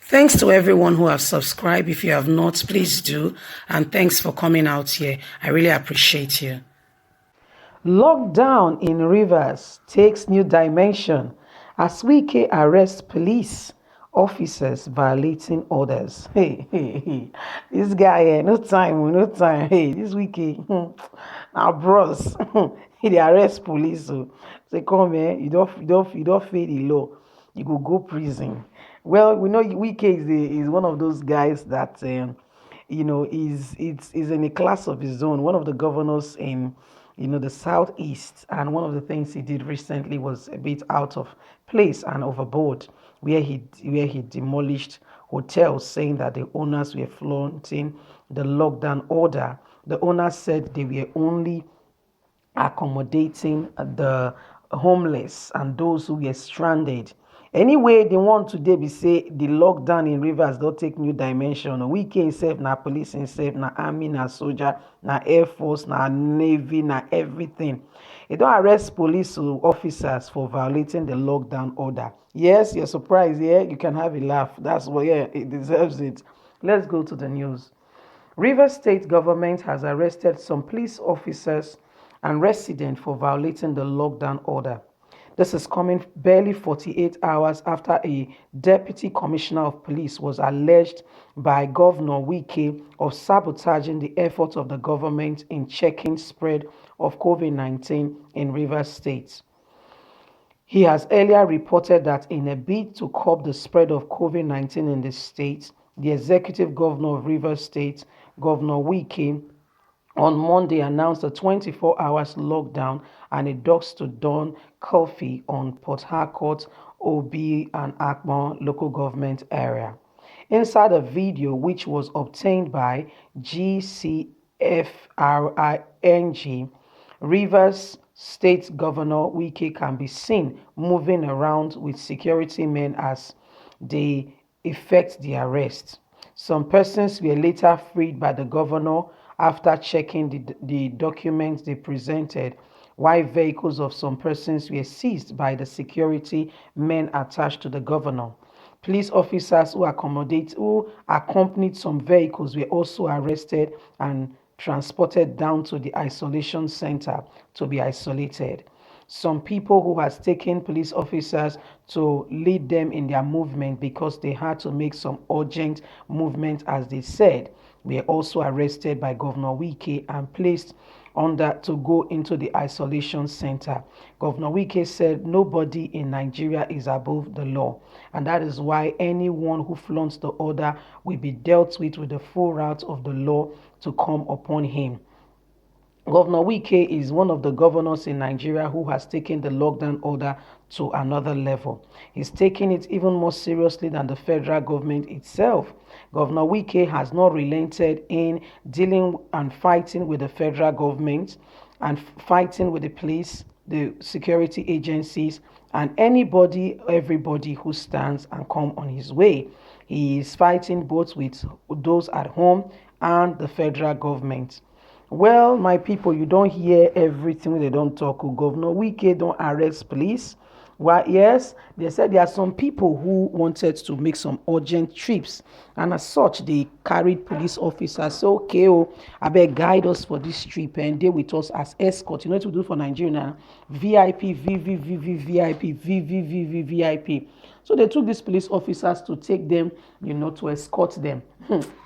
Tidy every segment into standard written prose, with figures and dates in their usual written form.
Thanks to everyone who have subscribed. If you have not, please do. And thanks for coming out here. I really appreciate you. Lockdown in Rivers takes new dimension as Wike arrests police officers violating orders. Hey. This guy, no time, no time. Hey, this Wike, now bros, he arrest police. So say, come here, you don't fail the law, you go prison. Well, we know Wike is one of those guys that is in a class of his own. One of the governors in the southeast, and one of the things he did recently was a bit out of place and overboard, where he demolished hotels, saying that the owners were flaunting the lockdown order. The owners said they were only accommodating the homeless and those who were stranded. Anyway, they want today be say the lockdown in Rivers don't take new dimension. We can save na police save na army na soldier na air force na navy na everything. They don't arrest police officers for violating the lockdown order. Yes, you're surprised. Yeah, you can have a laugh. That's what. Yeah, it deserves it. Let's go to the news. Rivers State government has arrested some police officers and residents for violating the lockdown order. This is coming barely 48 hours after a deputy commissioner of police was alleged by Governor Wike of sabotaging the efforts of the government in checking spread of COVID-19 in Rivers State. He has earlier reported that in a bid to curb the spread of COVID-19 in the state, the executive governor of Rivers State, Governor Wike, on Monday announced a 24 hours lockdown and a dusk to dawn curfew on Port Harcourt, Obi, and Akron local government area. Inside a video which was obtained by GCFRING, Rivers State Governor Wike can be seen moving around with security men as they effect the arrest. Some persons were later freed by the governor after checking the documents they presented, while vehicles of some persons were seized by the security men attached to the governor. Police officers who accompanied some vehicles were also arrested and transported down to the isolation center to be isolated. Some people who has taken police officers to lead them in their movement because they had to make some urgent movement, as they said, were also arrested by Governor Wike and placed under to go into the isolation center. Governor Wike said nobody in Nigeria is above the law, and that is why anyone who flaunts the order will be dealt with the full route of the law to come upon him. Governor Wike is one of the governors in Nigeria who has taken the lockdown order to another level. He's taking it even more seriously than the federal government itself. Governor Wike has not relented in dealing and fighting with the federal government and fighting with the police, the security agencies, and everybody who stands and come on his way. He is fighting both with those at home and the federal government. Well, my people, you don't hear everything they don't talk. Governor Wike don't arrest police. Well, yes, they said there are some people who wanted to make some urgent trips, and as such, they carried police officers. So, okay, I beg guide us for this trip and they with us as escort. You know what we do for Nigeria now? VIP, VVVV, VIP, VVVV, VIP. So they took these police officers to take them, to escort them.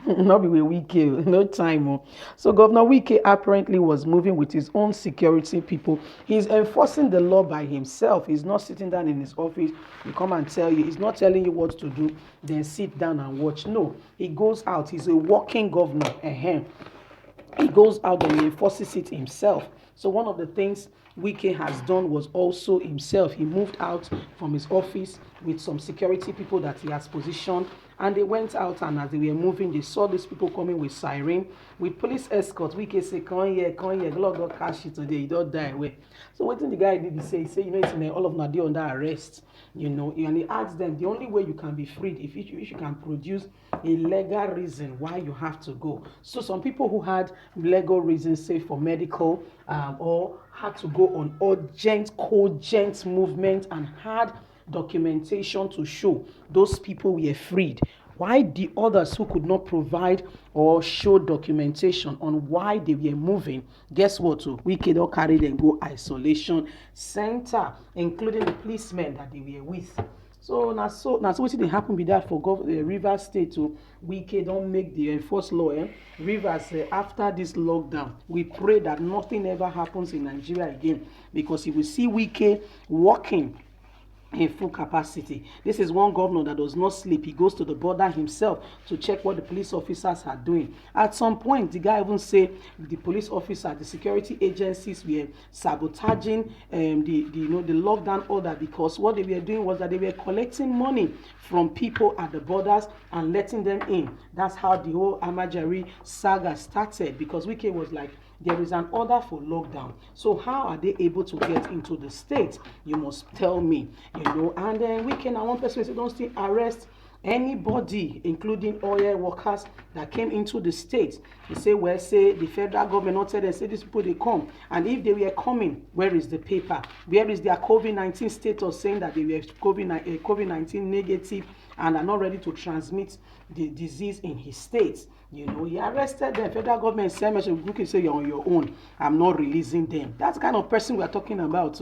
Not be with Wike, no time. So Governor Wike apparently was moving with his own security people. He's enforcing the law by himself. He's not sitting down in his office. He come and tell you. He's not telling you what to do. Then sit down and watch. No, he goes out. He's a working governor. He goes out and he enforces it himself. So one of the things Wike has done was also himself. He moved out from his office with some security people that he has positioned, and they went out, and as they were moving, they saw these people coming with siren, with police escort. Wike say, come here, God don't catch you today, you don't die away. So what did the guy did, he say, all of them are under arrest, and he asked them, the only way you can be freed if you can produce a legal reason why you have to go. So some people who had legal reasons, say for medical, or had to go on urgent, cogent movement and had documentation to show, those people were freed. Why the others who could not provide or show documentation on why they were moving, guess what? We cannot carry them go isolation center, including the policemen that they were with. So wetin dey happen be that for Rivers State Wike don make the enforce law. Rivers, after this lockdown, we pray that nothing ever happens in Nigeria again, because if we see Wike working in full capacity. This is one governor that does not sleep. He goes to the border himself to check what the police officers are doing. At some point, the guy even say the police officer, the security agencies were sabotaging the lockdown order, because what they were doing was that they were collecting money from people at the borders and letting them in. That's how the whole Amajari saga started, because Wike was like, there is an order for lockdown. So how are they able to get into the state? You must tell me, And then we can, one person say, don't still arrest anybody, including oil workers that came into the state. They say, well, say the federal government not tell them, say these people they come. And if they were coming, where is the paper? Where is their COVID-19 status saying that they were COVID-19 negative and are not ready to transmit the disease in his state? He arrested them. Federal government sent message, you can say you're on your own. I'm not releasing them. That's the kind of person we are talking about.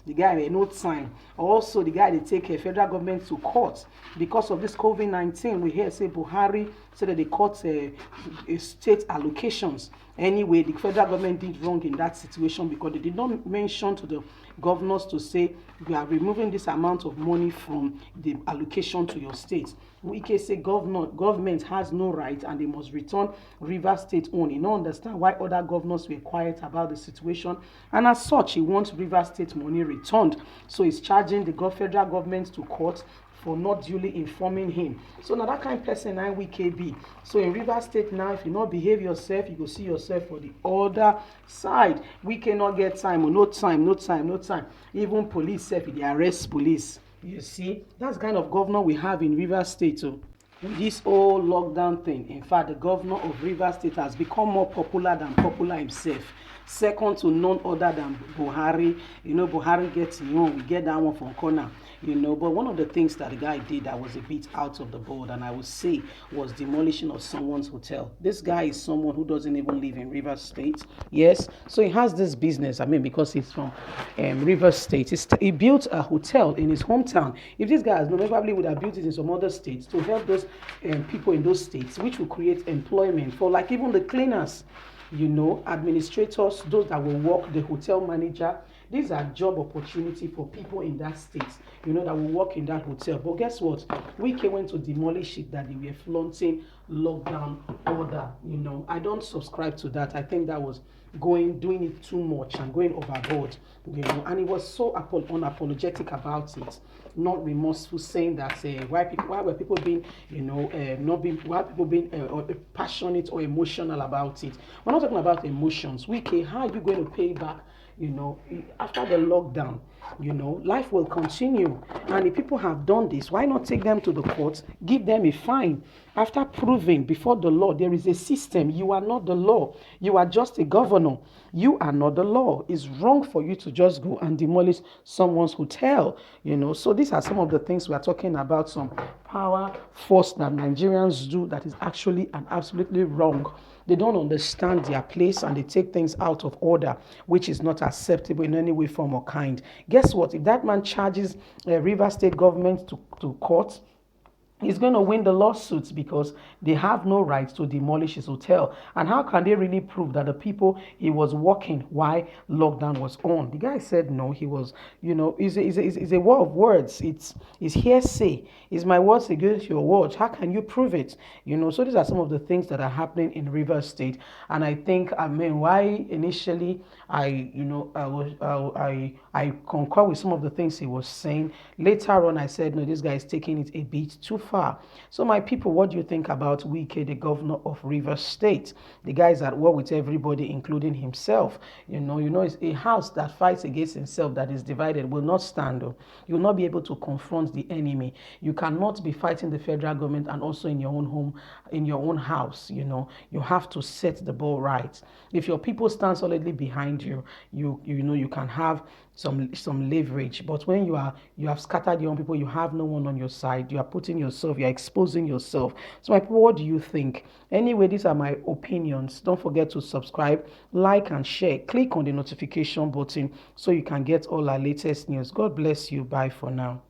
The guy with no time. Also, the guy they take a federal government to court because of this COVID-19. We hear say Buhari said that they cut state allocations. Anyway, the federal government did wrong in that situation, because they did not mention to the governors to say we are removing this amount of money from the allocation to your state. We can say government has no right and they must return Rivers State own. You don't understand why other governors were quiet about the situation, and as such, he wants Rivers State money returned. So he's charging the federal government to court for not duly informing him. So now that kind of person now we can be. So in Rivers State now, if you not behave yourself, you go see yourself for the other side. We cannot get time, no time. Even police self, they arrest police. You see, that's the kind of governor we have in Rivers State. This whole lockdown thing. In fact, the governor of Rivers State has become more popular than popular himself. Second to none other than Buhari. Buhari gets we get that one from corner. But one of the things that the guy did that was a bit out of the board, and I would say, was demolition of someone's hotel. This guy is someone who doesn't even live in Rivers State. Yes, so he has this business. Because he's from Rivers State, he built a hotel in his hometown. If this guy has known, probably would have built it in some other states to help those people in those states, which will create employment for like even the cleaners, administrators, those that will work, the hotel manager. These are job opportunity for people in that state, that will work in that hotel. But guess what? Wike went to demolish it, that they were flaunting lockdown order. I don't subscribe to that. I think that was doing it too much and going overboard. And he was so unapologetic about it, not remorseful, saying that why were people being, why people being passionate or emotional about it. We're not talking about emotions. Wike, how are you going to pay back? After the lockdown, life will continue. And if people have done this, why not take them to the courts, give them a fine? After proving before the law, there is a system. You are not the law. You are just a governor. You are not the law. It's wrong for you to just go and demolish someone's hotel. So these are some of the things we are talking about, some power force that Nigerians do that is actually and absolutely wrong. They don't understand their place and they take things out of order, which is not acceptable in any way, form, or kind. Guess what? If that man charges Rivers State government to court, he's going to win the lawsuits because they have no right to demolish his hotel. And how can they really prove that the people he was working while lockdown was on? The guy said no, he was, it's a war of words. It's hearsay. Is my words against your words? How can you prove it? So these are some of the things that are happening in Rivers State. And I think, why initially I concur with some of the things he was saying. Later on, I said, no, this guy is taking it a bit too far. So my people, what do you think about Wike, the governor of Rivers State? The guy is at war with everybody, including himself. It's a house that fights against himself, that is divided, will not stand. You will not be able to confront the enemy. You cannot be fighting the federal government and also in your own home, in your own house. You have to set the ball right. If your people stand solidly behind you, you can have some leverage. But when you have scattered your own people, you have no one on your side, you are putting your yourself, you're exposing yourself. So my people, what do you think? Anyway, these are my opinions. Don't forget to subscribe, like, and share. Click on the notification button so you can get all our latest news. God bless you. Bye for now.